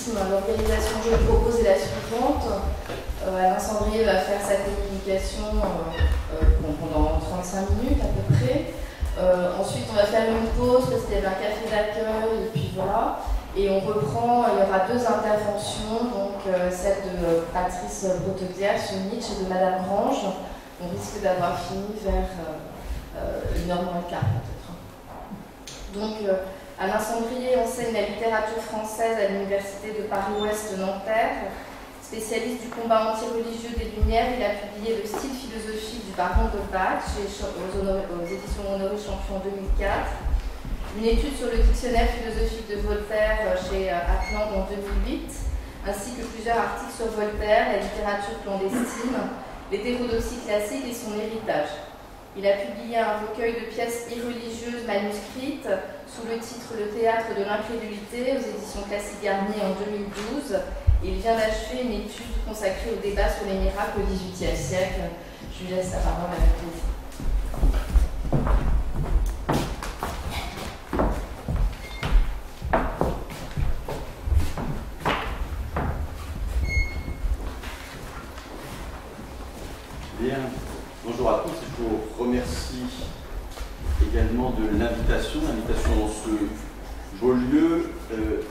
matérialisme, l'organisation que je propose est la suivante. Alain Sandrier va faire sa communication pendant 35 minutes à peu près. Ensuite, on va faire une pause parce qu'il y avait un café d'accueil, et puis voilà. Et on reprend, il y aura deux interventions, donc celle de Patrice Breteguière sur Nietzsche et de Madame Grange. On risque d'avoir fini vers 1h moins le quart peut-être. Donc, Alain Sandrier enseigne la littérature française à l'Université de Paris-Ouest de Nanterre. Spécialiste du combat anti-religieux des Lumières, il a publié Le style philosophique du baron d'Holbach aux éditions Honoré Champion 2004. Une étude sur le dictionnaire philosophique de Voltaire chez Atlan en 2008, ainsi que plusieurs articles sur Voltaire, la littérature clandestine, l'hétérodoxie classique et son héritage. Il a publié un recueil de pièces irreligieuses manuscrites sous le titre Le théâtre de l'incrédulité aux éditions Classique Garnier en 2012. Et il vient d'achever une étude consacrée au débat sur les miracles au XVIIIe siècle. Je lui laisse la parole avec plaisir. Bien, bonjour à tous. Je vous remercie également de l'invitation dans ce beau lieu.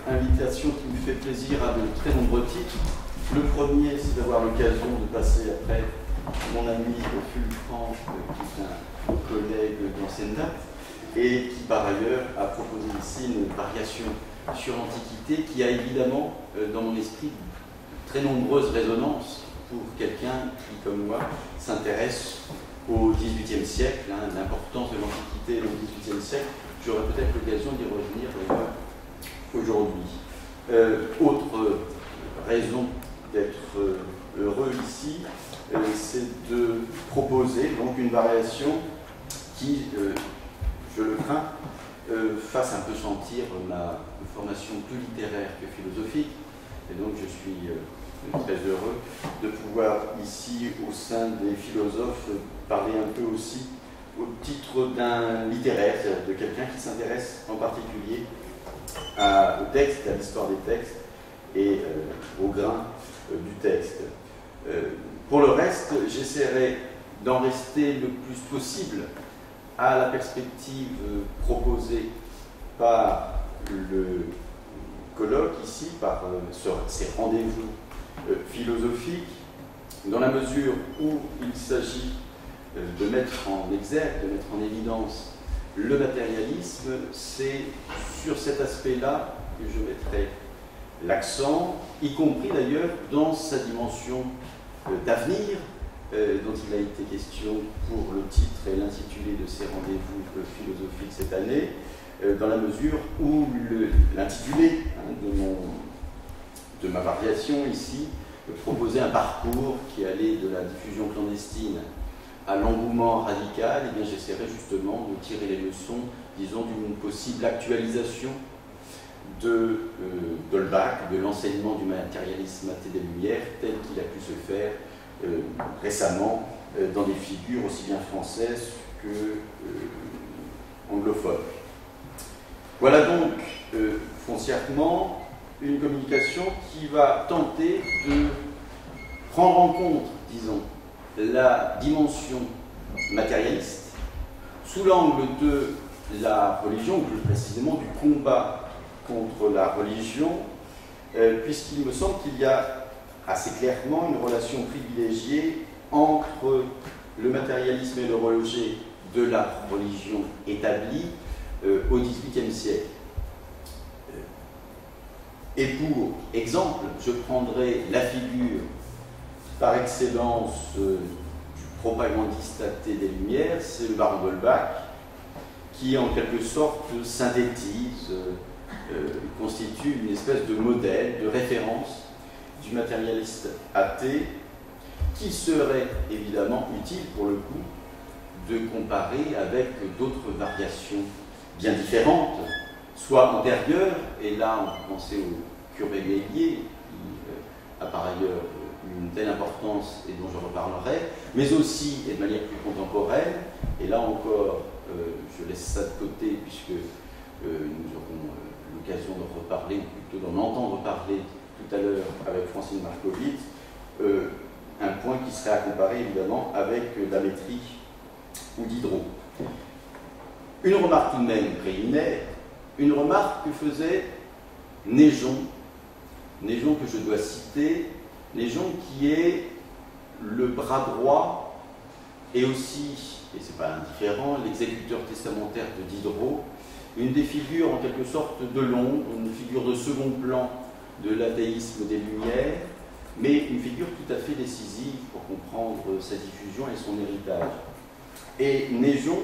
Invitation qui me fait plaisir à de très nombreux titres. Le premier, c'est d'avoir l'occasion de passer après mon ami Fulcran, qui est un collègue d'ancienne date, et qui par ailleurs a proposé ici une variation sur l'Antiquité qui a évidemment dans mon esprit de très nombreuses résonances pour quelqu'un qui, comme moi, s'intéresse au XVIIIe siècle, l'importance de l'Antiquité au XVIIIe siècle. J'aurai peut-être l'occasion d'y revenir aujourd'hui. Autre raison d'être heureux ici, c'est de proposer donc une variation qui, je le crains, fasse un peu sentir ma formation plus littéraire que philosophique. Et donc je suis très heureux de pouvoir ici, au sein des philosophes, parler un peu aussi au titre d'un littéraire, de quelqu'un qui s'intéresse en particulier au texte, à l'histoire des textes et au grain du texte. Pour le reste, j'essaierai d'en rester le plus possible à la perspective proposée par le colloque ici, par ces rendez-vous philosophiques, dans la mesure où il s'agit de mettre en exergue, de mettre en évidence le matérialisme. C'est sur cet aspect-là que je mettrai l'accent, y compris d'ailleurs dans sa dimension d'avenir, dont il a été question pour le titre et l'intitulé de ces rendez-vous philosophiques cette année, dans la mesure où l'intitulé de ma variation ici proposait un parcours qui allait de la diffusion clandestine à l'engouement radical. Et bien j'essaierai justement de tirer les leçons, disons, d'une possible actualisation d'Holbach, de l'enseignement du matérialisme athée des Lumières, tel qu'il a pu se faire récemment dans des figures aussi bien françaises que anglophones. Voilà donc foncièrement une communication qui va tenter de prendre en compte, disons, la dimension matérialiste sous l'angle de la religion, ou plus précisément du combat contre la religion, puisqu'il me semble qu'il y a assez clairement une relation privilégiée entre le matérialisme et le rejet de la religion établie au XVIIIe siècle. Et pour exemple, je prendrai la figure par excellence du propagandiste athée des Lumières, c'est le baron d'Holbach, qui en quelque sorte synthétise, constitue une espèce de modèle, de référence du matérialiste athée, qui serait évidemment utile pour le coup de comparer avec d'autres variations bien différentes, soit antérieures, et là on peut penser au curé Mélier, qui a par ailleurs une telle importance et dont je reparlerai, mais aussi, et de manière plus contemporaine, et là encore je laisse ça de côté puisque nous aurons l'occasion d'en reparler, ou plutôt d'en entendre parler tout à l'heure avec Francine Markovitch, un point qui serait à comparer évidemment avec la métrique ou Diderot. Une remarque tout de même préliminaire, une remarque que faisait Néjon que je dois citer, Néjon qui est le bras droit et aussi, et c'est pas indifférent, l'exécuteur testamentaire de Diderot, une des figures en quelque sorte de l'ombre, une figure de second plan de l'athéisme des Lumières, mais une figure tout à fait décisive pour comprendre sa diffusion et son héritage. Et Néjon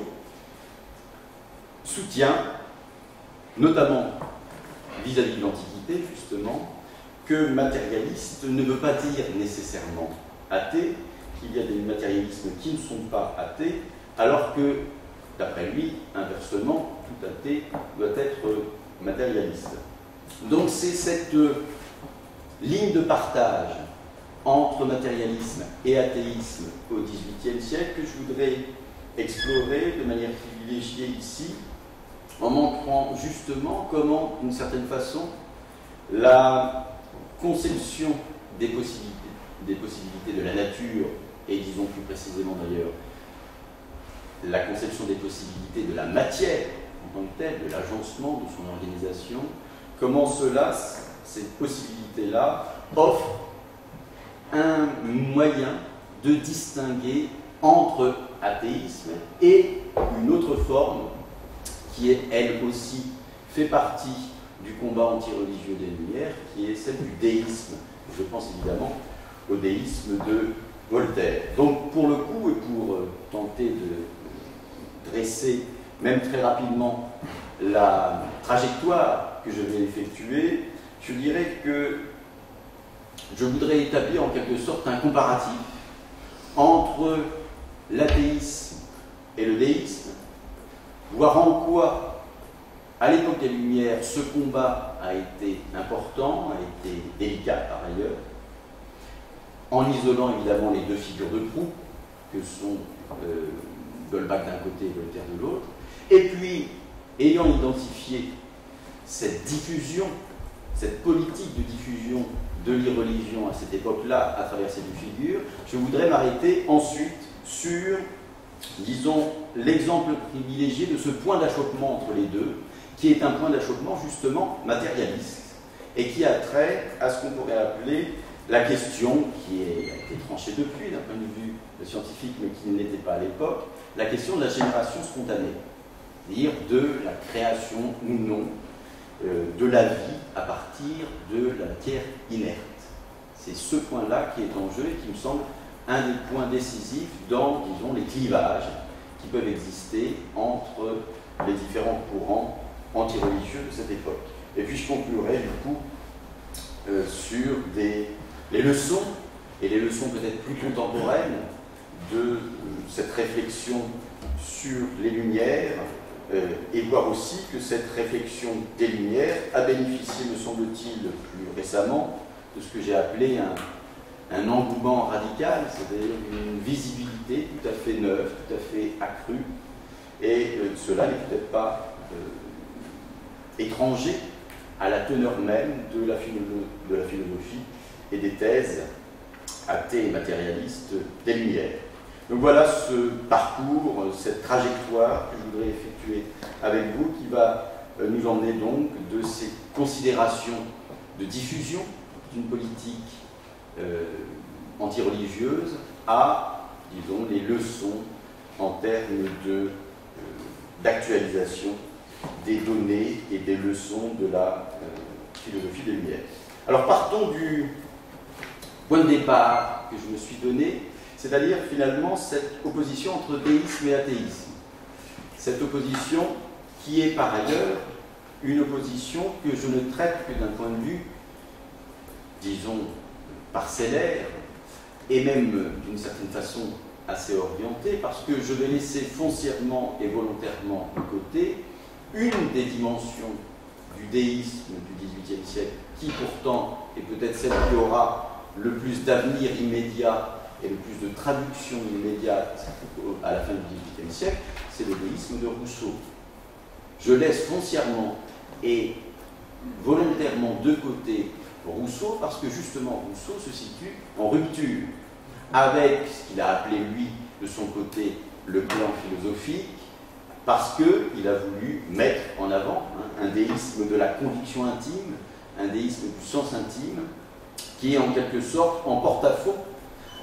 soutient, notamment vis-à-vis de l'Antiquité, justement, que matérialiste ne veut pas dire nécessairement athée, qu'il y a des matérialismes qui ne sont pas athées, alors que, d'après lui, inversement, tout athée doit être matérialiste. Donc c'est cette ligne de partage entre matérialisme et athéisme au XVIIIe siècle que je voudrais explorer de manière privilégiée ici, en montrant justement comment, d'une certaine façon, la conception des possibilités de la nature, et disons plus précisément d'ailleurs, la conception des possibilités de la matière en tant que telle, de l'agencement, de son organisation, comment cela, ces possibilités-là, offrent un moyen de distinguer entre athéisme et une autre forme qui est elle aussi fait partie du combat anti-religieux des Lumières, qui est celle du déisme. Je pense évidemment au déisme de Voltaire. Donc pour le coup, et pour tenter de dresser même très rapidement la trajectoire que je vais effectuer, je dirais que je voudrais établir en quelque sorte un comparatif entre l'athéisme et le déisme, voir en quoi, à l'époque des Lumières, ce combat a été important, a été délicat par ailleurs, en isolant évidemment les deux figures de proue, que sont d'Holbach d'un côté et Voltaire de l'autre, et puis, ayant identifié cette diffusion, cette politique de diffusion de l'irreligion à cette époque-là, à travers ces deux figures, je voudrais m'arrêter ensuite sur, disons, l'exemple privilégié de ce point d'achoppement entre les deux, qui est un point d'achoppement justement matérialiste, et qui a trait à ce qu'on pourrait appeler la question, qui a été tranchée depuis d'un point de vue scientifique, mais qui ne l'était pas à l'époque, la question de la génération spontanée, c'est-à-dire de la création ou non de la vie à partir de la matière inerte. C'est ce point-là qui est en jeu et qui me semble un des points décisifs dans, disons, les clivages qui peuvent exister entre les différents courants antireligieux de cette époque. Et puis je conclurai du coup sur les leçons, et les leçons peut-être plus contemporaines de cette réflexion sur les Lumières, et voir aussi que cette réflexion des Lumières a bénéficié, me semble-t-il, plus récemment, de ce que j'ai appelé un engouement radical, c'est-à-dire une visibilité tout à fait neuve, tout à fait accrue, et cela n'est peut-être pas étranger à la teneur même de la philosophie et des thèses athées et matérialistes des Lumières. Donc voilà ce parcours, cette trajectoire que je voudrais effectuer avec vous, qui va nous emmener donc de ces considérations de diffusion d'une politique anti-religieuse à, disons, les leçons en termes d'actualisation des données et des leçons de la philosophie des Lumières. Alors partons du point de départ que je me suis donné, c'est-à-dire finalement cette opposition entre déisme et athéisme. Cette opposition qui est par ailleurs une opposition que je ne traite que d'un point de vue, disons, parcellaire, et même d'une certaine façon assez orienté, parce que je vais laisser foncièrement et volontairement de côté une des dimensions du déisme du XVIIIe siècle, qui pourtant est peut-être celle qui aura le plus d'avenir immédiat et le plus de traduction immédiate à la fin du XVIIIe siècle, c'est le déisme de Rousseau. Je laisse foncièrement et volontairement de côté Rousseau, parce que justement Rousseau se situe en rupture avec ce qu'il a appelé lui, de son côté, le plan philosophique, parce qu'il a voulu mettre en avant un déisme de la conviction intime, un déisme du sens intime, qui est en quelque sorte en porte-à-faux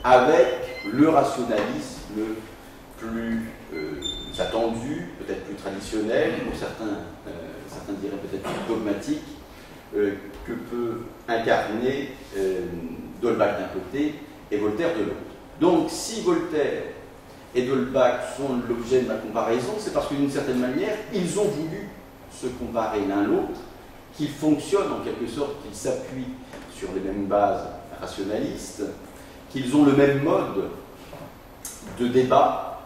avec le rationalisme plus attendu, peut-être plus traditionnel, pour certains diraient peut-être plus dogmatique, que peut incarner d'Holbach d'un côté et Voltaire de l'autre. Donc si Voltaire et d'Holbach sont l'objet de ma comparaison, c'est parce que d'une certaine manière, ils ont voulu se comparer l'un l'autre, qu'ils fonctionnent en quelque sorte, qu'ils s'appuient sur les mêmes bases rationalistes, qu'ils ont le même mode de débat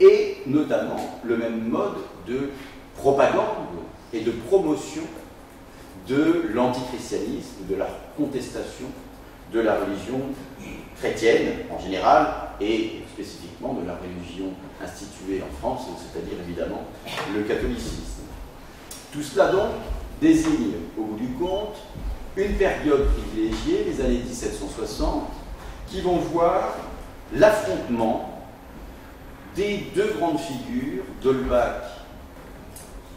et notamment le même mode de propagande et de promotion de l'antichristianisme, de la contestation de la religion chrétienne en général et spécifiquement de la religion instituée en France, c'est-à-dire évidemment le catholicisme. Tout cela donc désigne au bout du compte une période privilégiée, les années 1760, qui vont voir l'affrontement des deux grandes figures, d'Holbach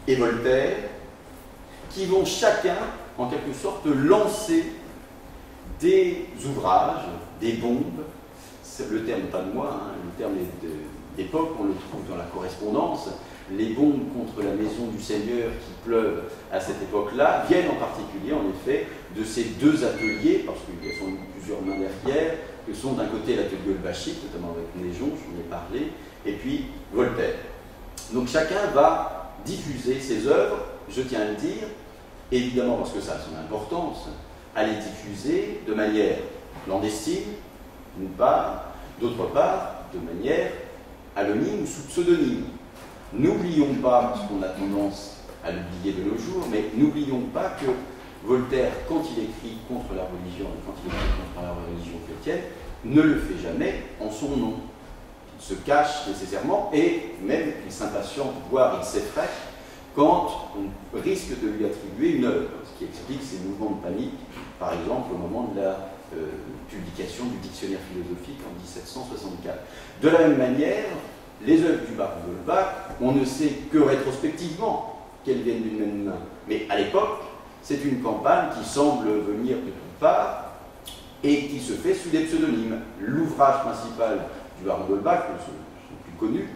et Voltaire, qui vont chacun, en quelque sorte, lancer des ouvrages, des bombes. Le terme n'est pas de moi, le terme est d'époque, on le trouve dans la correspondance. Les bombes contre la maison du Seigneur qui pleuvent à cette époque-là viennent en particulier, en effet, de ces deux ateliers, parce qu'il y a plusieurs mains derrière, que sont d'un côté l'atelier holbachique, notamment avec Néjon, j'en ai parlé, et puis Voltaire. Donc chacun va diffuser ses œuvres, je tiens à le dire, évidemment parce que ça a son importance, à les diffuser de manière clandestine, d'une part, d'autre part, de manière anonyme ou sous pseudonyme. N'oublions pas, parce qu'on a tendance à l'oublier de nos jours, mais n'oublions pas que Voltaire, quand il écrit contre la religion, quand il écrit contre la religion chrétienne, ne le fait jamais en son nom. Il se cache nécessairement et même il s'impatiente, voire il s'effraie quand on risque de lui attribuer une œuvre, ce qui explique ces mouvements de panique, par exemple au moment de la publication du dictionnaire philosophique en 1764. De la même manière, les œuvres du baron d'Holbach, on ne sait que rétrospectivement qu'elles viennent d'une même main. Mais à l'époque, c'est une campagne qui semble venir de toutes parts et qui se fait sous des pseudonymes. L'ouvrage principal du baron d'Holbach, le plus connu,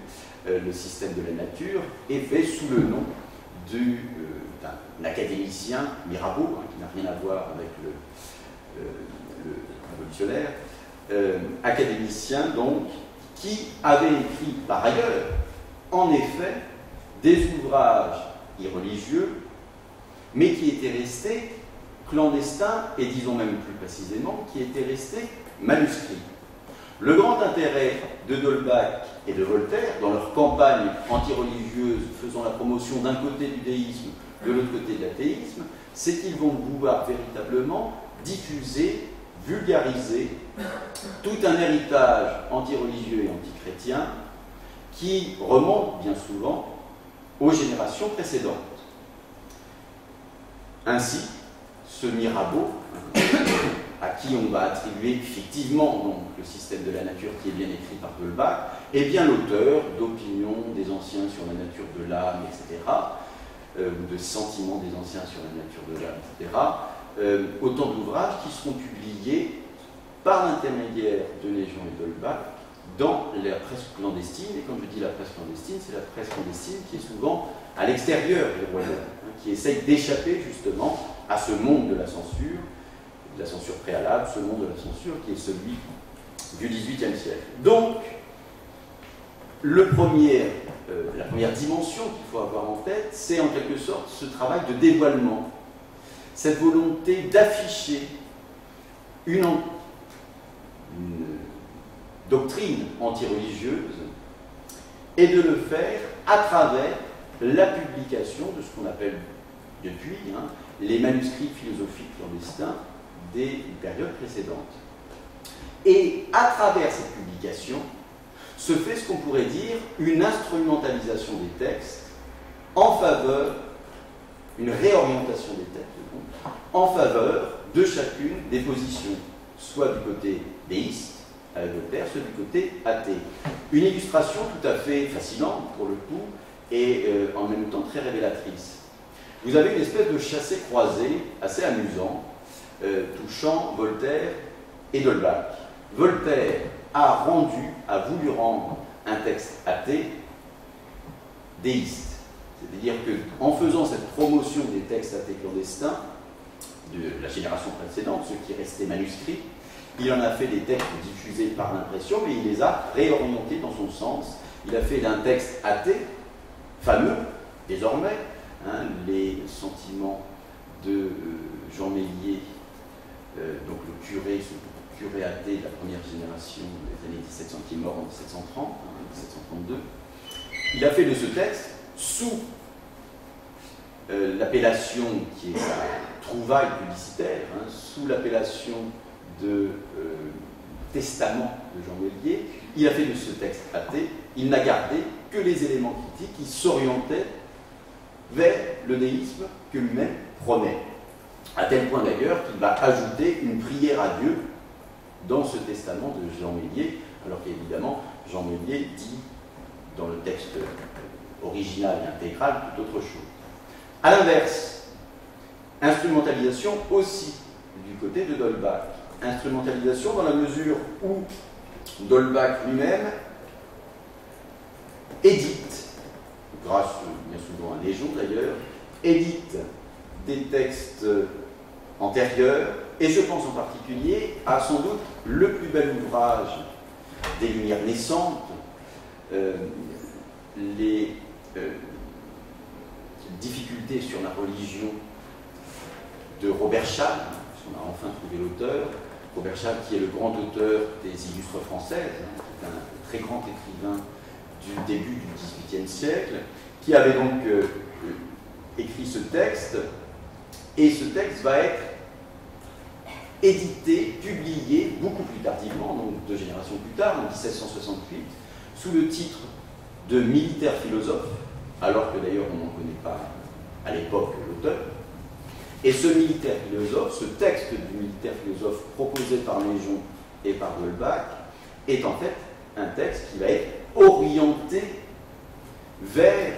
le système de la nature, est fait sous le nom d'un académicien, Mirabeau, qui n'a rien à voir avec le révolutionnaire, académicien donc, qui avait écrit par ailleurs, en effet, des ouvrages irreligieux, mais qui étaient restés clandestins, et disons même plus précisément, qui étaient restés manuscrits. Le grand intérêt de d'Holbach et de Voltaire, dans leur campagne anti-religieuse, faisant la promotion d'un côté du déisme, de l'autre côté de l'athéisme, c'est qu'ils vont pouvoir véritablement diffuser, vulgariser tout un héritage anti-religieux et anti-chrétien qui remonte bien souvent aux générations précédentes. Ainsi, ce Mirabeau, à qui on va attribuer fictivement donc, le système de la nature qui est bien écrit par d'Holbach, est bien l'auteur d'opinions des anciens sur la nature de l'âme, etc., ou de sentiments des anciens sur la nature de l'âme, etc., autant d'ouvrages qui seront publiés par l'intermédiaire de Néjon et d'Holbach dans la presse clandestine. Et quand je dis la presse clandestine, c'est la presse clandestine qui est souvent à l'extérieur du royaume, qui essaye d'échapper justement à ce monde de la censure préalable, ce monde de la censure qui est celui du XVIIIe siècle. Donc, la première dimension qu'il faut avoir en tête, c'est en quelque sorte ce travail de dévoilement, cette volonté d'afficher une doctrine anti-religieuse et de le faire à travers la publication de ce qu'on appelle depuis les manuscrits philosophiques clandestins des périodes précédentes. Et à travers cette publication se fait ce qu'on pourrait dire une instrumentalisation des textes en faveur une réorientation des textes, donc, en faveur de chacune des positions, soit du côté déiste, avec Voltaire, soit du côté athée. Une illustration tout à fait fascinante, pour le coup, et en même temps très révélatrice. Vous avez une espèce de chassé-croisé assez amusant, touchant Voltaire et D'Holbach. Voltaire a voulu rendre un texte athée déiste. C'est-à-dire qu'en faisant cette promotion des textes athées clandestins de la génération précédente, ceux qui restaient manuscrits, il en a fait des textes diffusés par l'impression, mais il les a réorientés dans son sens. Il a fait d'un texte athée, fameux, désormais, hein, les sentiments de Jean Méliès, donc le curé, ce curé athée de la première génération des années 1700, qui est mort en 1730, 1732. Il a fait de ce texte, sous l'appellation qui est sa trouvaille publicitaire, hein, sous l'appellation de testament de Jean Méliès, il a fait de ce texte athée, il n'a gardé que les éléments critiques qui s'orientaient vers le déisme que lui-même prônait. À tel point d'ailleurs qu'il va ajouter une prière à Dieu dans ce testament de Jean Méliès, alors qu'évidemment Jean Méliès dit dans le texte original et intégral tout autre chose. A l'inverse, instrumentalisation aussi du côté de D'Holbach. Instrumentalisation dans la mesure où D'Holbach lui-même édite, grâce bien souvent à Légion d'ailleurs, édite des textes antérieurs, et je pense en particulier à sans doute le plus bel ouvrage des Lumières naissantes, les difficultés sur la religion de Robert Schall, on a enfin trouvé l'auteur. Robert Schall, qui est le grand auteur des Illustres françaises, hein, qui est un très grand écrivain du début du XVIIIe siècle, qui avait donc écrit ce texte, et ce texte va être édité, publié beaucoup plus tardivement, donc 2 générations plus tard, en 1768, sous le titre de Militaire philosophe, alors que d'ailleurs on n'en connaît pas à l'époque l'auteur. Et ce militaire philosophe, ce texte du militaire philosophe proposé par Légion et par D'Holbach, est en fait un texte qui va être orienté vers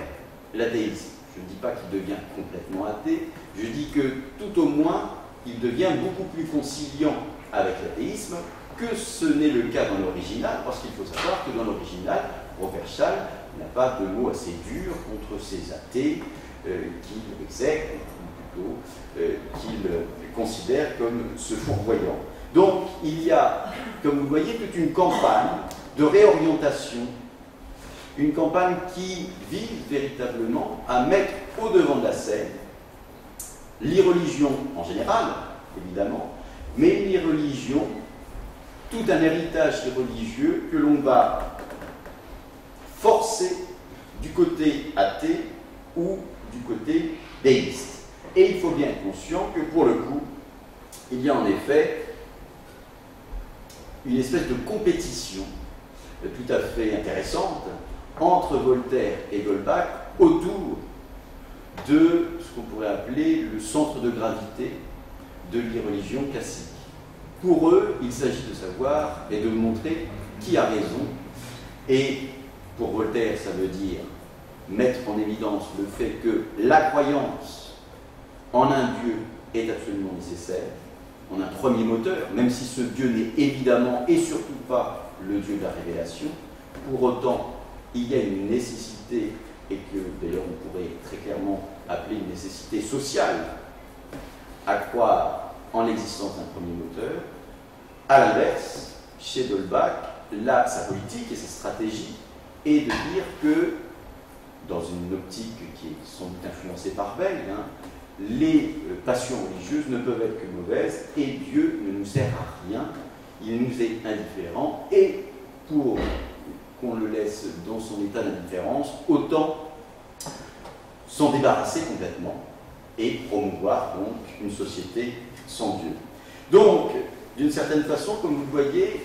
l'athéisme. Je ne dis pas qu'il devient complètement athée, je dis que tout au moins il devient beaucoup plus conciliant avec l'athéisme que ce n'est le cas dans l'original, parce qu'il faut savoir que dans l'original, Robert Schall n'a pas de mots assez durs contre ces athées qu'il exècre, ou plutôt qu'il considère comme se fourvoyant. Donc il y a, comme vous voyez, toute une campagne de réorientation, une campagne qui vise véritablement à mettre au devant de la scène l'irreligion en général, évidemment, mais l'irreligion, tout un héritage religieux que l'on va forcer du côté athée ou du côté déiste. Et il faut bien être conscient que pour le coup, il y a en effet une espèce de compétition tout à fait intéressante entre Voltaire et D'Holbach autour de ce qu'on pourrait appeler le centre de gravité de l'irreligion classique. Pour eux, il s'agit de savoir et de montrer qui a raison, et pour Voltaire, ça veut dire mettre en évidence le fait que la croyance en un Dieu est absolument nécessaire, en un premier moteur, même si ce Dieu n'est évidemment et surtout pas le Dieu de la révélation. Pour autant, il y a une nécessité, et que d'ailleurs on pourrait très clairement appeler une nécessité sociale, à croire en l'existence d'un premier moteur. À l'inverse, chez D'Holbach, là, sa politique et sa stratégie est de dire que, dans une optique qui est sans doute influencée par Weil, hein, les passions religieuses ne peuvent être que mauvaises et Dieu ne nous sert à rien, il nous est indifférent, et pour qu'on le laisse dans son état d'indifférence, autant s'en débarrasser complètement et promouvoir donc une société sans Dieu. Donc, d'une certaine façon, comme vous le voyez,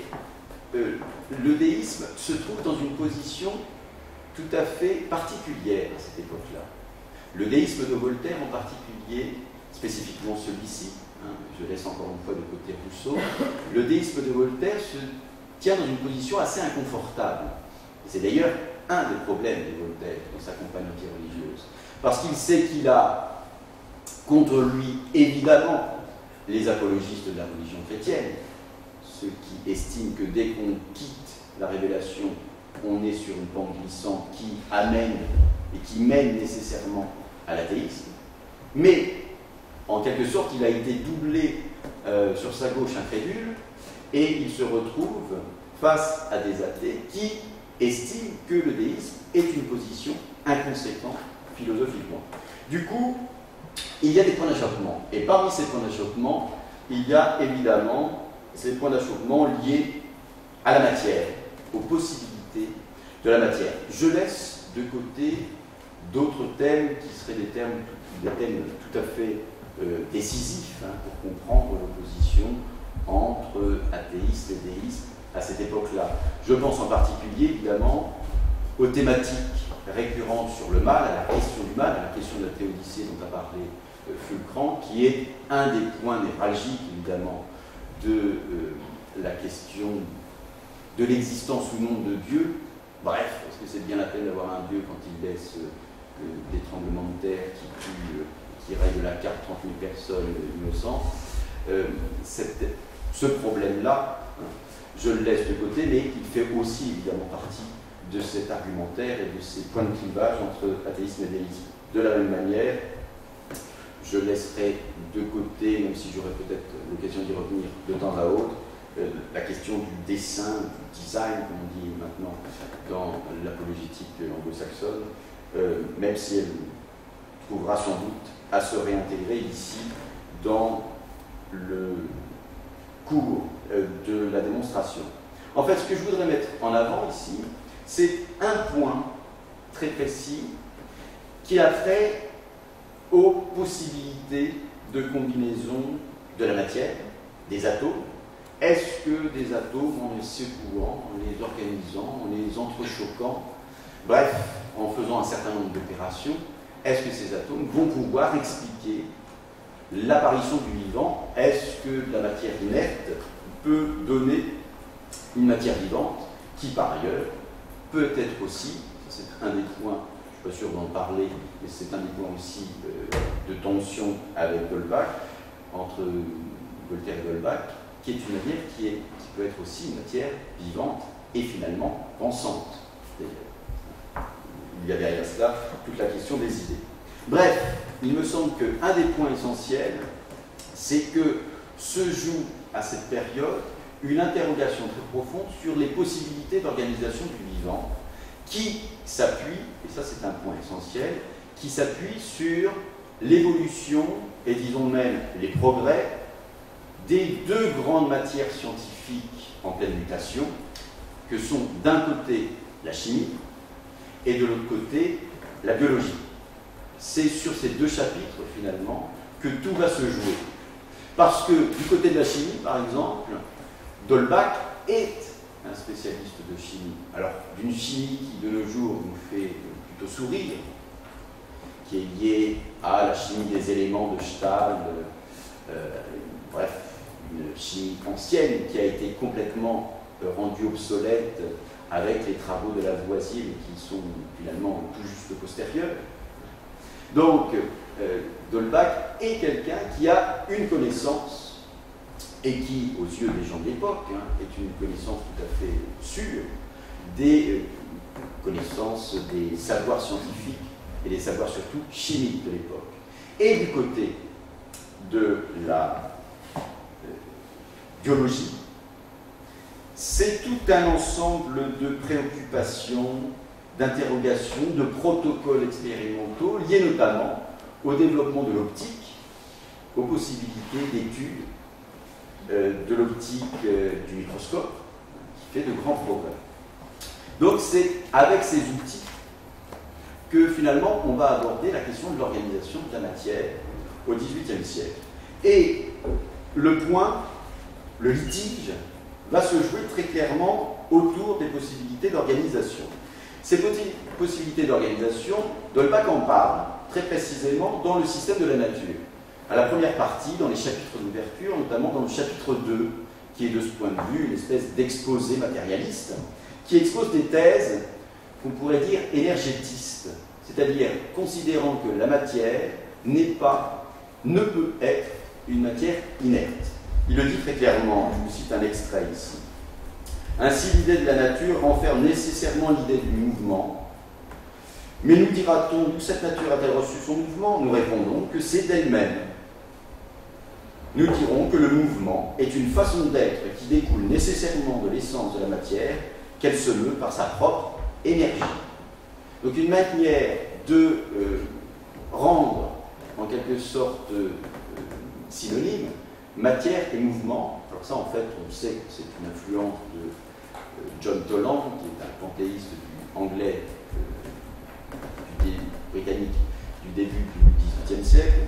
le déisme se trouve dans une position tout à fait particulière à cette époque-là. Le déisme de Voltaire en particulier, spécifiquement celui-ci, hein, je laisse encore une fois de côté Rousseau, le déisme de Voltaire se tient dans une position assez inconfortable. C'est d'ailleurs un des problèmes de Voltaire dans sa communauté religieuse, parce qu'il sait qu'il a contre lui, évidemment, les apologistes de la religion chrétienne, ceux qui estiment que dès qu'on quitte la révélation, on est sur une pente glissante qui amène et qui mène nécessairement à l'athéisme. Mais, en quelque sorte, il a été doublé sur sa gauche incrédule, et il se retrouve face à des athées qui estiment que le déisme est une position inconséquente philosophiquement. Du coup, il y a des points d'achoppement. Et parmi ces points d'achoppement, il y a évidemment ces points d'achoppement liés à la matière, aux possibilités de la matière. Je laisse de côté d'autres thèmes qui seraient des thèmes tout à fait décisifs hein, pour comprendre l'opposition entre athéistes et déistes à cette époque-là. Je pense en particulier, évidemment, aux thématiques récurrentes sur le mal, à la question du mal, à la question de la théodicée dont a parlé Fulcran, qui est un des points névralgiques, évidemment, de la question de l'existence ou non de Dieu. Bref, parce que c'est bien la peine d'avoir un Dieu quand il laisse des tremblements de terre qui règlent la carte 30 000 personnes innocentes. Ce problème-là, hein, je le laisse de côté, mais il fait aussi évidemment partie de cet argumentaire et de ces points de clivage entre athéisme et déisme. De la même manière, je laisserai de côté, même si j'aurai peut-être l'occasion d'y revenir de temps à autre, la question du dessin, du design, comme on dit maintenant dans l'apologétique anglo-saxonne, même si elle trouvera sans doute à se réintégrer ici dans le cours de la démonstration. En fait, ce que je voudrais mettre en avant ici, c'est un point très précis qui a trait aux possibilités de combinaison de la matière, des atomes. Est-ce que des atomes, en les secouant, en les organisant, en les entrechoquant, bref, en faisant un certain nombre d'opérations, est-ce que ces atomes vont pouvoir expliquer l'apparition du vivant? Est-ce que la matière inerte peut donner une matière vivante qui, par ailleurs, peut être aussi, c'est un des points, je ne suis pas sûr d'en parler, mais c'est un des points aussi de tension avec Goldbach, entre Voltaire et Goldbach, qui est une matière qui peut être aussi une matière vivante et finalement pensante. Il y a derrière cela toute la question des idées. Bref, il me semble qu'un des points essentiels, c'est que se joue à cette période une interrogation très profonde sur les possibilités d'organisation du vivant qui s'appuie, et ça c'est un point essentiel, qui s'appuie sur l'évolution et disons même les progrès des deux grandes matières scientifiques en pleine mutation, que sont d'un côté la chimie et de l'autre côté la biologie. C'est sur ces deux chapitres finalement que tout va se jouer. Parce que du côté de la chimie, par exemple, Goldbach est un spécialiste de chimie. Alors, d'une chimie qui de nos jours nous fait plutôt sourire, qui est liée à la chimie des éléments de Stahl, bref, une chimie ancienne qui a été complètement rendue obsolète avec les travaux de Lavoisier qui sont finalement tout juste postérieurs. Donc, Goldbach est quelqu'un qui a une connaissance et qui, aux yeux des gens de l'époque, est une connaissance tout à fait sûre des connaissances, des savoirs scientifiques et des savoirs surtout chimiques de l'époque. Et du côté de la biologie, c'est tout un ensemble de préoccupations, d'interrogations, de protocoles expérimentaux liés notamment au développement de l'optique, aux possibilités d'études de l'optique du microscope, qui fait de grands progrès. Donc c'est avec ces outils que finalement on va aborder la question de l'organisation de la matière au XVIIIe siècle. Et le point, le litige, va se jouer très clairement autour des possibilités d'organisation. Ces possibilités d'organisation, Goldbach en parle très précisément dans le système de la nature. À la première partie, dans les chapitres d'ouverture, notamment dans le chapitre 2, qui est de ce point de vue une espèce d'exposé matérialiste, qui expose des thèses qu'on pourrait dire énergétistes, c'est-à-dire considérant que la matière ne peut être une matière inerte. Il le dit très clairement, je vous cite un extrait ici. Ainsi, l'idée de la nature renferme nécessairement l'idée du mouvement. Mais nous dira-t-on d'où cette nature a-t-elle reçu son mouvement? Nous répondons que c'est d'elle-même. Nous dirons que le mouvement est une façon d'être qui découle nécessairement de l'essence de la matière, qu'elle se meut par sa propre énergie. Donc une manière de rendre en quelque sorte synonyme matière et mouvement. Alors ça, en fait, on sait que c'est une influence de John Toland, qui est un panthéiste anglais britannique du début du XVIIIe siècle.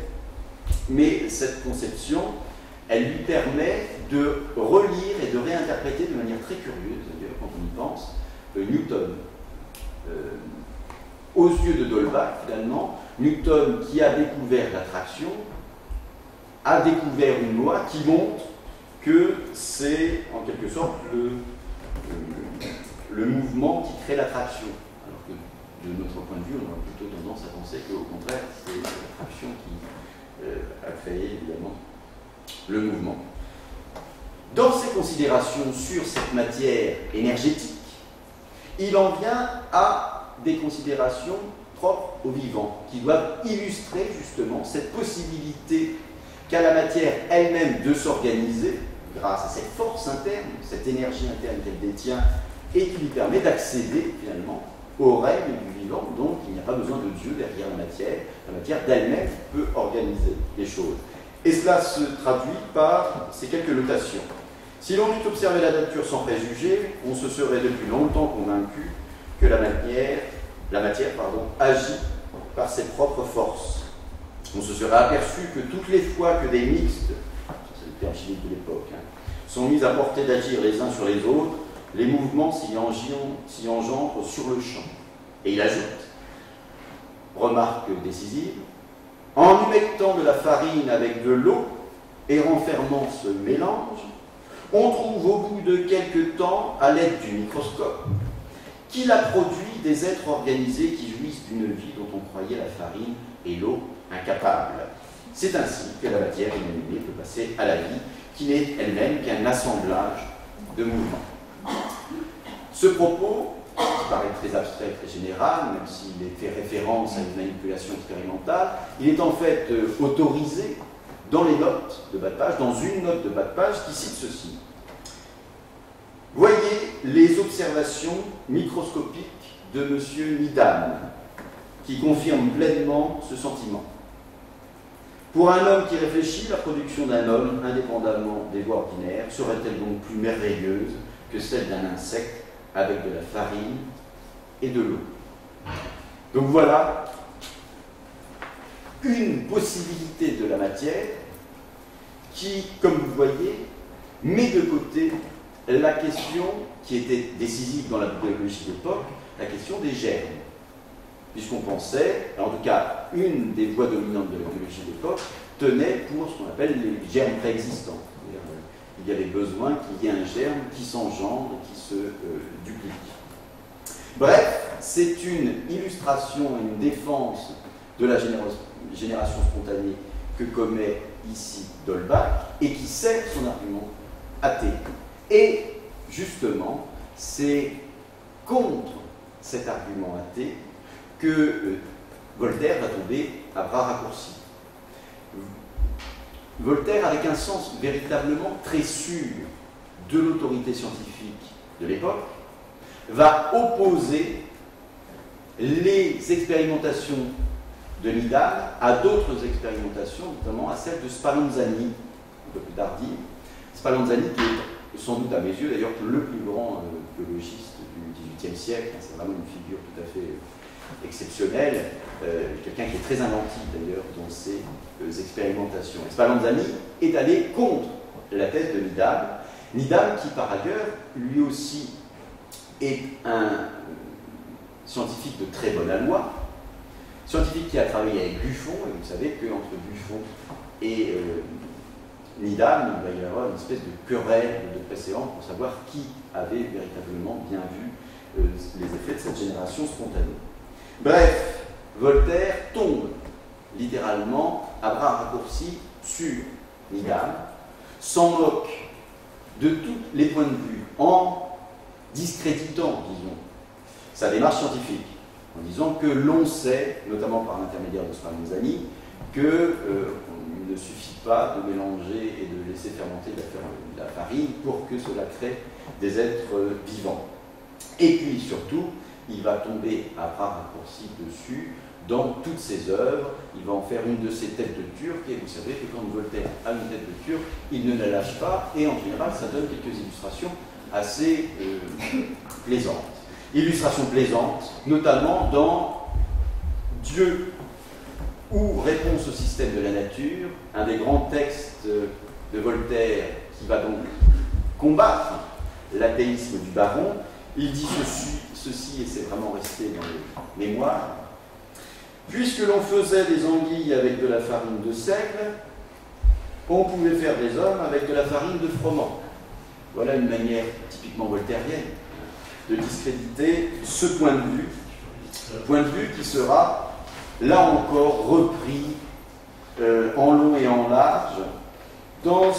Mais cette conception, elle lui permet de relire et de réinterpréter de manière très curieuse, d'ailleurs, quand on y pense, Newton. Aux yeux de D'Holbach, finalement, Newton, qui a découvert l'attraction, a découvert une loi qui montre que c'est en quelque sorte le mouvement qui crée l'attraction. Alors que de notre point de vue, on aurait plutôt tendance à penser qu'au contraire, c'est l'attraction qui a créé évidemment le mouvement. Dans ses considérations sur cette matière énergétique, il en vient à des considérations propres au vivant, qui doivent illustrer justement cette possibilité qu'a la matière elle-même de s'organiser grâce à cette force interne, cette énergie interne qu'elle détient et qui lui permet d'accéder finalement aux règles du vivant. Donc il n'y a pas besoin de Dieu derrière la matière d'elle-même peut organiser les choses. Et cela se traduit par ces quelques notations. Si l'on eût observé la nature sans préjugés, on se serait depuis longtemps convaincu que la matière agit par ses propres forces. On se serait aperçu que toutes les fois que des mixtes, c'est le terme chimique de l'époque, sont mis à portée d'agir les uns sur les autres, les mouvements s'y engendrent sur le champ. Et il ajoute, remarque décisive, en humectant de la farine avec de l'eau et renfermant ce mélange, on trouve au bout de quelque temps, à l'aide du microscope, qu'il a produit des êtres organisés qui jouissent d'une vie dont on croyait la farine et l'eau incapables. C'est ainsi que la matière inanimée peut passer à la vie, qui n'est elle-même qu'un assemblage de mouvements. Ce propos, qui paraît très abstrait, très général, même s'il est fait référence à une manipulation expérimentale, il est en fait autorisé dans les notes de bas de page, dans une note de bas de page qui cite ceci. Voyez les observations microscopiques de M. Needham, qui confirment pleinement ce sentiment. Pour un homme qui réfléchit, la production d'un homme, indépendamment des voies ordinaires, serait-elle donc plus merveilleuse que celle d'un insecte avec de la farine et de l'eau? Donc voilà une possibilité de la matière qui, comme vous voyez, met de côté la question qui était décisive dans la biologie d'époque, la question des germes. Puisqu'on pensait, en tout cas, une des voies dominantes de la biologie d'époque tenait pour ce qu'on appelle les germes préexistants. Il y avait besoin qu'il y ait un germe qui s'engendre, qui se duplique. Bref, c'est une illustration, une défense de la génération spontanée que commet ici D'Holbach et qui sert son argument athée. Et justement, c'est contre cet argument athée que Voltaire va tomber à bras raccourcis. Voltaire, avec un sens véritablement très sûr de l'autorité scientifique de l'époque, va opposer les expérimentations de Needham à d'autres expérimentations, notamment à celle de Spallanzani, un peu plus tardive. Spallanzani qui est sans doute à mes yeux d'ailleurs le plus grand biologiste du XVIIIe siècle, c'est vraiment une figure tout à fait exceptionnelle, quelqu'un qui est très inventif d'ailleurs dans ses expérimentations. Et Spallanzani est allé contre la thèse de Needham. Needham qui par ailleurs lui aussi est un scientifique de très bonne aloi, Scientifique qui a travaillé avec Buffon, et vous savez qu'entre Buffon et Needham, il va y avoir une espèce de querelle de préséance pour savoir qui avait véritablement bien vu les effets de cette génération spontanée. Bref, Voltaire tombe littéralement à bras raccourcis sur Needham, s'en moque de tous les points de vue en discréditant, disons, sa démarche scientifique, en disant que l'on sait, notamment par l'intermédiaire de Spallanzani, qu'il ne suffit pas de mélanger et de laisser fermenter la farine pour que cela crée des êtres vivants. Et puis surtout, il va tomber à bras raccourcis dessus dans toutes ses œuvres. Il va en faire une de ses têtes de Turc, et vous savez que quand Voltaire a une tête de Turc, il ne la lâche pas, et en général, ça donne quelques illustrations assez plaisantes. Illustrations plaisantes, notamment dans Dieu ou Réponse au système de la nature, un des grands textes de Voltaire qui va donc combattre l'athéisme du baron. Il dit ceci, et c'est vraiment resté dans les mémoires. Puisque l'on faisait des anguilles avec de la farine de seigle, on pouvait faire des hommes avec de la farine de froment. Voilà une manière typiquement voltairienne de discréditer ce point de vue qui sera, là encore, repris en long et en large dans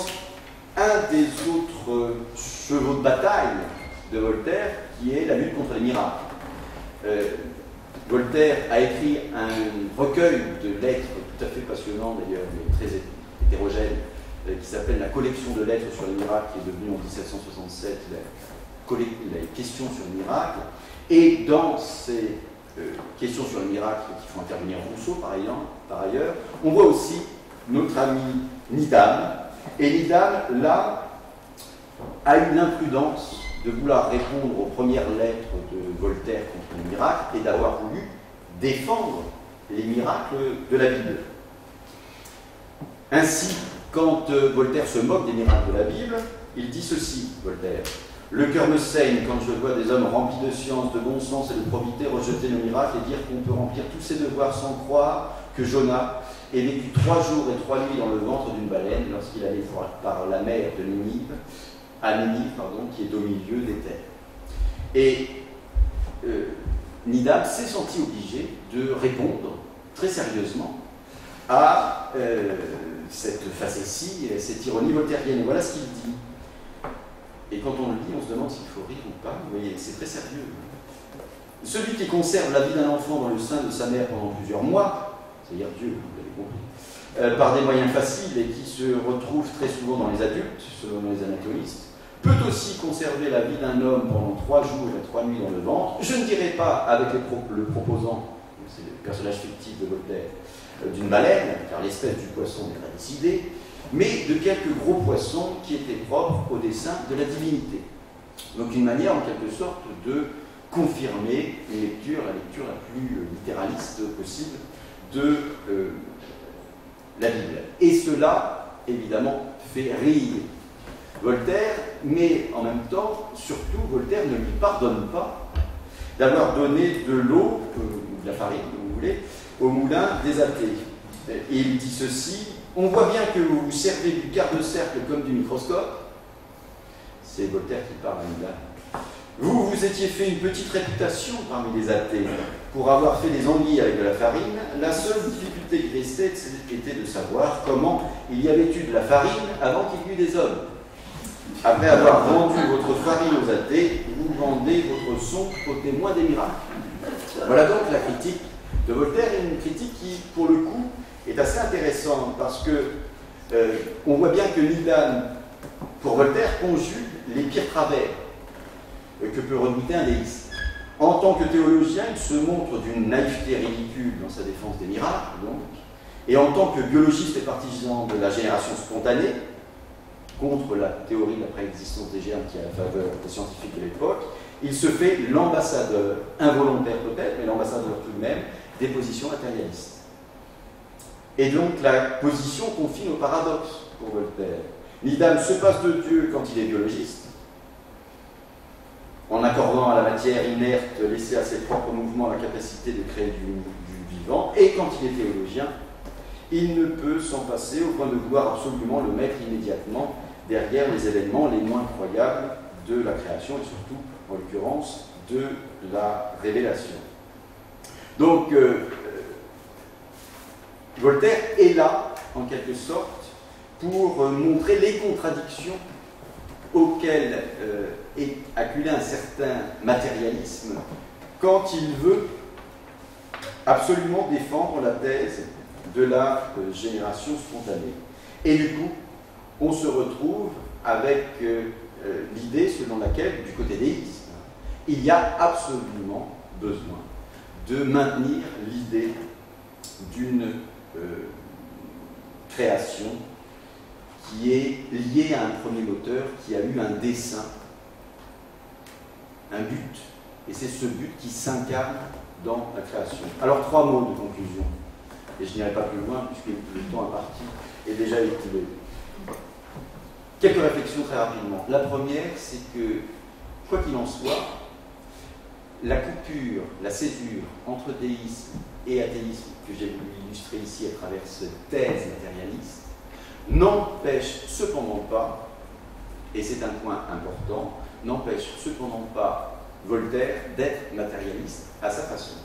un des autres chevaux de bataille de Voltaire, qui est la lutte contre les miracles. Voltaire a écrit un recueil de lettres tout à fait passionnant, d'ailleurs, mais très hétérogène, qui s'appelle La collection de lettres sur les miracles, qui est devenue en 1767 les questions sur les miracles. Et dans ces questions sur les miracles qui font intervenir Rousseau, par ailleurs, on voit aussi notre ami Needham. Et Needham, là, a eu l'imprudence de vouloir répondre aux premières lettres de Voltaire contre les miracles et d'avoir voulu défendre les miracles de la Bible. Ainsi, quand Voltaire se moque des miracles de la Bible, il dit ceci, Voltaire: « Le cœur me saigne quand je vois des hommes remplis de science, de bon sens et de probité rejeter nos miracles et dire qu'on peut remplir tous ses devoirs sans croire que Jonas ait vécu 3 jours et 3 nuits dans le ventre d'une baleine lorsqu'il allait par la mer de Ninive, qui est au milieu des terres. » Et Needham s'est senti obligé de répondre très sérieusement à cette facétie, cette ironie voltairienne. Et voilà ce qu'il dit. Et quand on le dit, on se demande s'il faut rire ou pas. Vous voyez, c'est très sérieux. Celui qui conserve la vie d'un enfant dans le sein de sa mère pendant plusieurs mois, c'est-à-dire Dieu, vous l'avez compris, par des moyens faciles et qui se retrouve très souvent dans les adultes, selon les anatomistes, peut aussi conserver la vie d'un homme pendant 3 jours et 3 nuits dans le ventre. Je ne dirais pas avec le proposant, c'est le personnage fictif de Voltaire, d'une baleine, car l'espèce du poisson n'est pas décidée, mais de quelques gros poissons qui étaient propres au dessein de la divinité. Donc une manière en quelque sorte de confirmer la lecture la plus littéraliste possible de la Bible. Et cela, évidemment, fait rire Voltaire, mais en même temps, surtout, Voltaire ne lui pardonne pas d'avoir donné de l'eau, ou de la farine, comme vous voulez, au moulin des athées. Et il dit ceci: on voit bien que vous vous servez du quart de cercle comme du microscope. C'est Voltaire qui parle à Needham. Vous vous étiez fait une petite réputation parmi les athées pour avoir fait des anguilles avec de la farine. La seule difficulté qui restait était de savoir comment il y avait eu de la farine avant qu'il y eût des hommes. Après avoir vendu votre farine aux athées, vous vendez votre son aux témoins des miracles. Voilà donc la critique de Voltaire, une critique qui, pour le coup, est assez intéressante parce que on voit bien que Needham, pour Voltaire, conjugue les pires travers que peut redouter un déiste. En tant que théologien, il se montre d'une naïveté ridicule dans sa défense des miracles, donc, et en tant que biologiste et partisan de la génération spontanée, contre la théorie de la préexistence des germes qui est à la faveur des scientifiques de l'époque, il se fait l'ambassadeur, involontaire peut-être, mais l'ambassadeur tout de même, des positions matérialistes. Et donc la position confine au paradoxe pour Voltaire. Needham se passe de Dieu quand il est biologiste, en accordant à la matière inerte laissée à ses propres mouvements la capacité de créer du vivant, et quand il est théologien, il ne peut s'en passer au point de vouloir absolument le mettre immédiatement derrière les événements les moins croyables de la création, et surtout, en l'occurrence, de la révélation. Donc, Voltaire est là, en quelque sorte, pour montrer les contradictions auxquelles est acculé un certain matérialisme quand il veut absolument défendre la thèse de la génération spontanée. Et du coup, on se retrouve avec l'idée selon laquelle, du côté déiste, il y a absolument besoin de maintenir l'idée d'une création qui est liée à un premier auteur qui a eu un dessein, un but. Et c'est ce but qui s'incarne dans la création. Alors, 3 mots de conclusion. Et je n'irai pas plus loin puisque le temps imparti est déjà écoulé. Quelques réflexions très rapidement. La première, c'est que, quoi qu'il en soit, la coupure, la césure entre déisme et athéisme, que j'ai voulu illustrer ici à travers cette thèse matérialiste, n'empêche cependant pas, et c'est un point important, n'empêche cependant pas Voltaire d'être matérialiste à sa façon.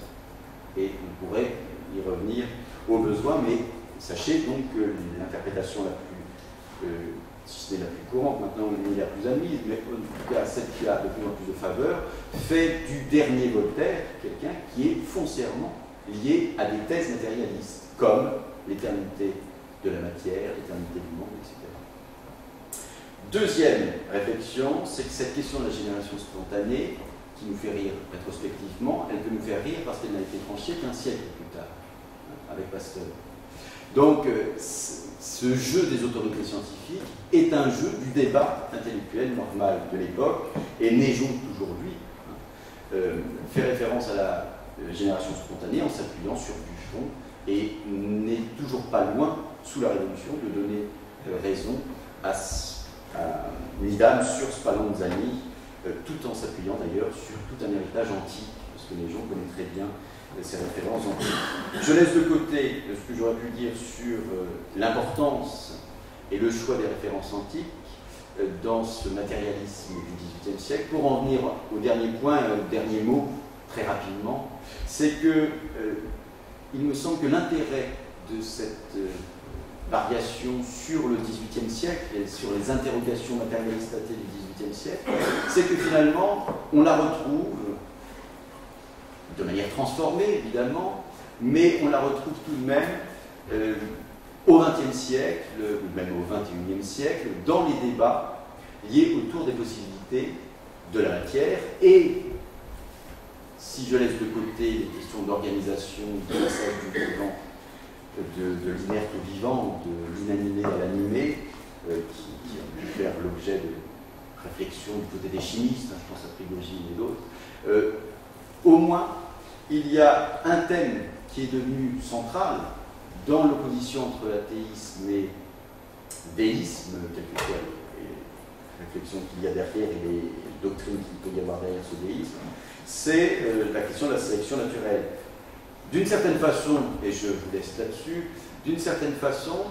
Et on pourrait y revenir au besoin, mais sachez donc que l'interprétation la plus, si ce n'est la plus courante, maintenant on est la plus admise, mais en tout cas celle qui a de plus en plus de faveur, fait du dernier Voltaire quelqu'un qui est foncièrement lié à des thèses matérialistes, comme l'éternité de la matière, l'éternité du monde, etc. Deuxième réflexion, c'est que cette question de la génération spontanée, qui nous fait rire rétrospectivement, elle peut nous faire rire parce qu'elle n'a été tranchée qu'un siècle plus tard, avec Pasteur. Donc, ce jeu des autorités scientifiques est un jeu du débat intellectuel normal de l'époque, et né aujourd'hui, fait référence à la génération spontanée en s'appuyant sur Buffon, et n'est toujours pas loin, sous la Révolution, de donner raison à Nidam sur Spallanzani, tout en s'appuyant d'ailleurs sur tout un héritage antique, parce que les gens connaissent très bien ces références antiques. Je laisse de côté ce que j'aurais pu dire sur l'importance et le choix des références antiques dans ce matérialisme du XVIIIe siècle, pour en venir au dernier point, au dernier mot, très rapidement, c'est que il me semble que l'intérêt de cette variation sur le XVIIIe siècle et sur les interrogations matérialistes athées du XVIIIe siècle, c'est que finalement, on la retrouve de manière transformée, évidemment, mais on la retrouve tout de même au XXe siècle, ou même au XXIe siècle, dans les débats liés autour des possibilités de la matière. Et si je laisse de côté les questions d'organisation, du passage du vivant, de l'inerte au vivant, de l'inanimé à l'animé, qui ont pu faire l'objet de réflexions du côté des chimistes, je pense à Prigogine et d'autres, au moins, il y a un thème qui est devenu central dans l'opposition entre athéisme et déisme, quelles que soient les réflexions qu'il y a derrière et les doctrines qu'il peut y avoir derrière ce déisme, c'est la question de la sélection naturelle. D'une certaine façon, et je vous laisse là-dessus, d'une certaine façon,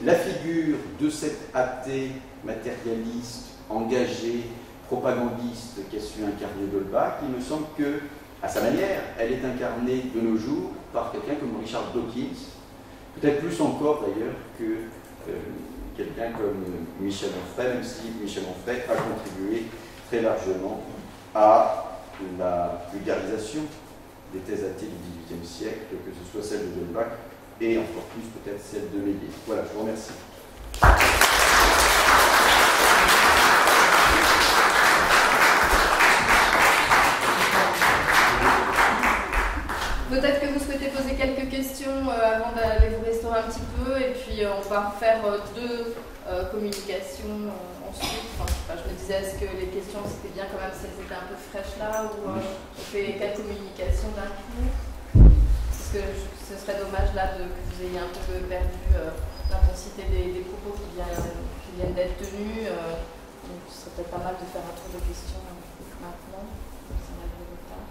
la figure de cet athée matérialiste, engagé, propagandiste qu'a su incarner d'Holbach, il me semble que, à sa manière, elle est incarnée de nos jours par quelqu'un comme Richard Dawkins, peut-être plus encore d'ailleurs que quelqu'un comme Michel Onfray, même si Michel Onfray a contribué très largement à la vulgarisation des thèses athées du XVIIIe siècle, que ce soit celle de D'Holbach et encore plus peut-être celle de Méliès. Voilà, je vous remercie. Peut-être que vous souhaitez poser quelques questions avant d'aller vous restaurer un petit peu, et puis on va faire 2 communications ensuite. Enfin, je me disais, est-ce que les questions c'était bien quand même si elles étaient un peu fraîches là, ou on fait 4 communications d'un coup? Parce que ce serait dommage là que vous ayez un peu perdu l'intensité des propos qui viennent d'être tenus. Donc ce serait peut-être pas mal de faire un tour de questions maintenant. Ça va être retard.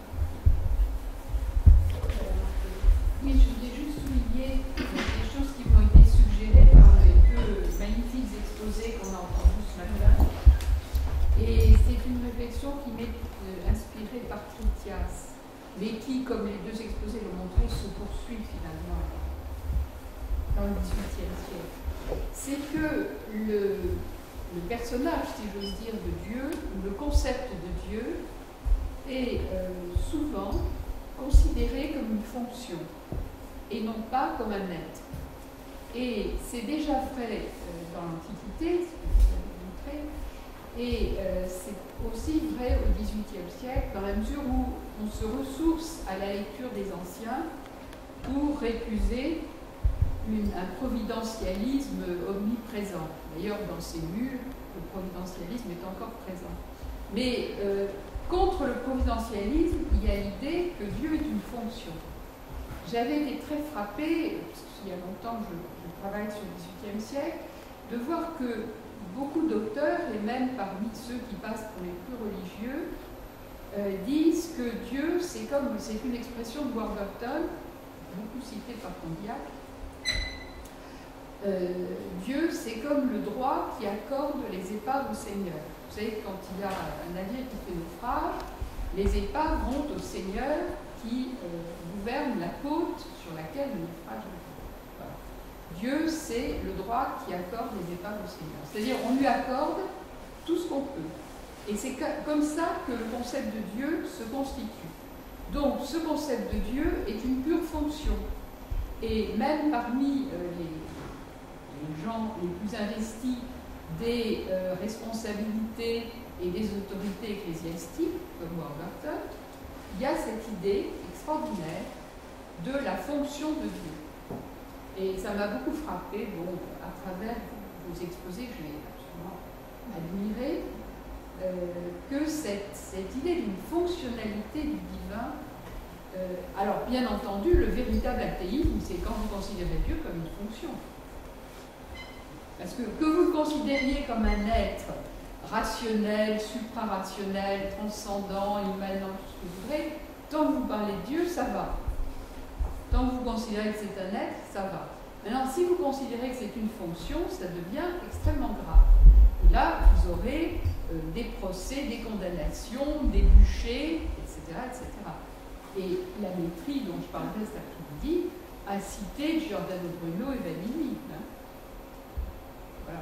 Oui, je voulais juste souligner des choses qui m'ont été suggérées par les deux magnifiques exposés qu'on a entendus ce matin. Et c'est une réflexion qui m'est inspirée par Critias, mais qui, comme les deux exposés l'ont montré, se poursuit finalement dans le XVIIIe siècle. C'est que le personnage, si j'ose dire, de Dieu, ou le concept de Dieu, est souvent considéré comme une fonction et non pas comme un être. Et c'est déjà vrai dans l'Antiquité, ce que vous avez montré, et c'est aussi vrai au XVIIIe siècle, dans la mesure où on se ressource à la lecture des anciens pour récuser un providentialisme omniprésent. D'ailleurs, dans ces murs, le providentialisme est encore présent. Mais contre le providentialisme, il y a l'idée que Dieu est une fonction. J'avais été très frappée, parce qu'il y a longtemps que je travaille sur le XVIIIe siècle, de voir que beaucoup d'auteurs, et même parmi ceux qui passent pour les plus religieux, disent que Dieu, c'est une expression de Warburton, beaucoup citée par Condillac, Dieu, c'est comme le droit qui accorde les épaves au Seigneur. Vous savez, quand il y a un navire qui fait naufrage, les épaves vont au Seigneur qui gouverne la côte sur laquelle le naufrage est. Voilà. Dieu, c'est le droit qui accorde les épaves au Seigneur. C'est-à-dire, on lui accorde tout ce qu'on peut. Et c'est comme ça que le concept de Dieu se constitue. Donc, ce concept de Dieu est une pure fonction. Et même parmi les gens les plus investis des responsabilités et des autorités ecclésiastiques, comme Warburton, il y a cette idée extraordinaire de la fonction de Dieu. Et ça m'a beaucoup frappé, bon, à travers vos exposés que j'ai absolument admiré, que cette idée d'une fonctionnalité du divin, alors bien entendu, le véritable athéisme, c'est quand vous considérez Dieu comme une fonction. Parce que vous le considériez comme un être rationnel, suprarationnel, transcendant, immanent, tout ce que vous voudrez, tant que vous parlez de Dieu, ça va. Tant que vous considérez que c'est un être, ça va. Maintenant, si vous considérez que c'est une fonction, ça devient extrêmement grave. Et là, vous aurez des procès, des condamnations, des bûchers, etc., etc. Et la maîtrise dont je parlerai cet après-midi a cité Giordano Bruno et Vanini. Hein. Voilà.